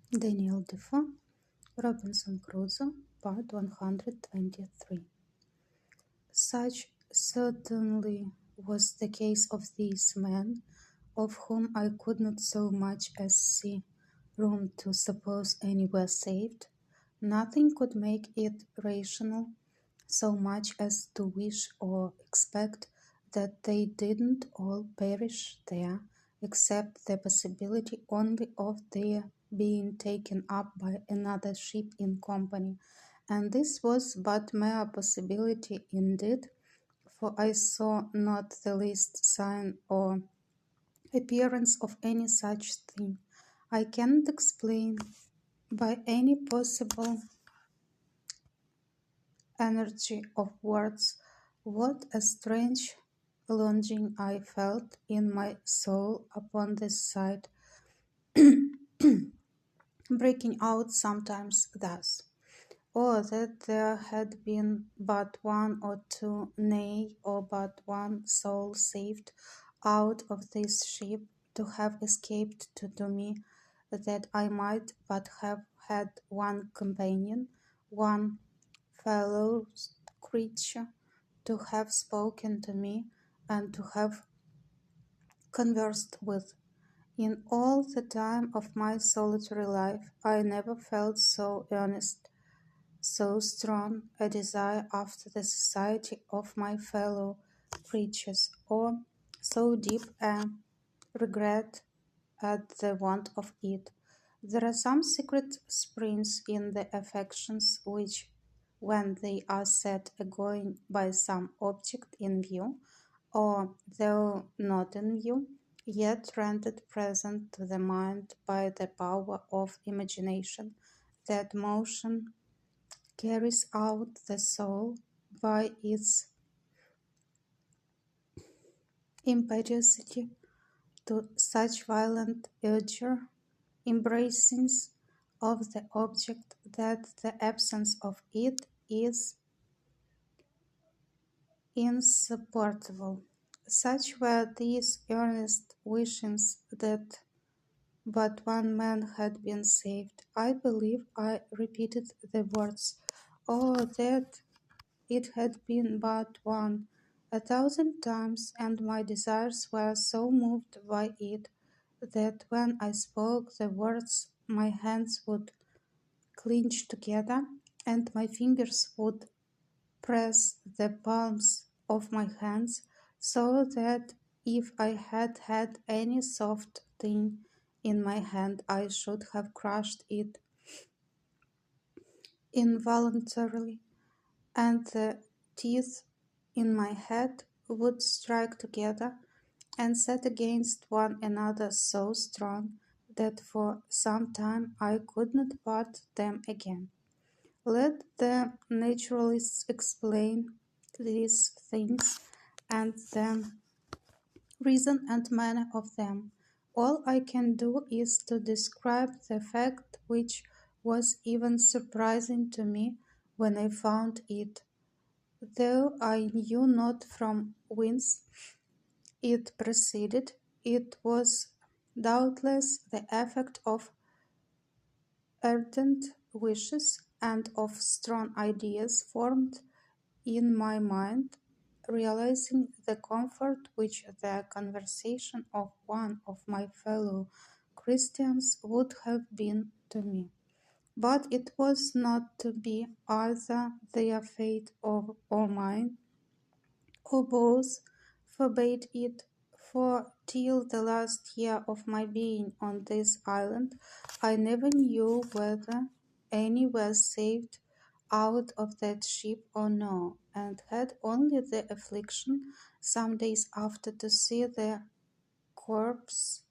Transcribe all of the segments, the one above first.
Daniel Defoe, Robinson Crusoe, Part 123. Such certainly was the case of these men, of whom I could not so much as see room to suppose any were saved. Nothing could make it rational so much as to wish or expect that they didn't all perish there, except the possibility only of their being taken up by another ship in company, and this was but mere possibility indeed, for I saw not the least sign or appearance of any such thing. I cannot explain by any possible energy of words what a strange longing I felt in my soul upon this side, breaking out sometimes thus. Oh, that there had been but one or two, nay, or but one soul saved out of this ship, to have escaped to do me, that I might but have had one companion, one fellow creature, to have spoken to me, and to have conversed with. In all the time of my solitary life, I never felt so earnest, so strong a desire after the society of my fellow creatures, or so deep a regret at the want of it. There are some secret springs in the affections which, when they are set a-going by some object in view, or though not in view, yet rendered present to the mind by the power of imagination, that motion carries out the soul by its impetuosity to such violent urgor embracings of the object that the absence of it is insupportable. Such were these earnest wishings that but one man had been saved. I believe I repeated the words, "Oh, that it had been but one," 1,000 times, and my desires were so moved by it that when I spoke the words my hands would clinch together and my fingers would press the palms of my hands, so that if I had had any soft thing in my hand I should have crushed it involuntarily, and the teeth in my head would strike together and set against one another so strong that for some time I could not part them again. Let the naturalists explain these things and the reason and manner of them. All I can do is to describe the fact which was even surprising to me when I found it, though I knew not from whence it proceeded. It was doubtless the effect of ardent wishes and of strong ideas formed in my mind, realizing the comfort which the conversation of one of my fellow Christians would have been to me. But it was not to be either their fate or mine, or both forbade it, for till the last year of my being on this island I never knew whether any were saved out of that ship or no, and had only the affliction some days after to see the corpse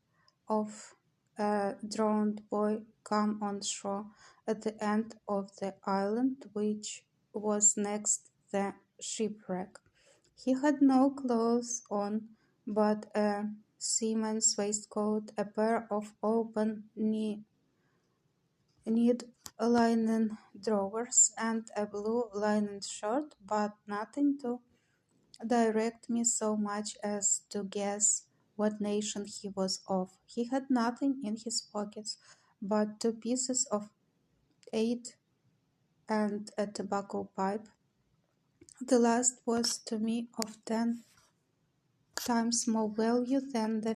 of a drowned boy come on shore at the end of the island which was next the shipwreck. He had no clothes on but a seaman's waistcoat, a pair of open kneed linen drawers, and a blue linen shirt, but nothing to direct me so much as to guess what nation he was of. He had nothing in his pockets but 2 pieces of 8 and a tobacco pipe. The last was to me of 10 times more value than the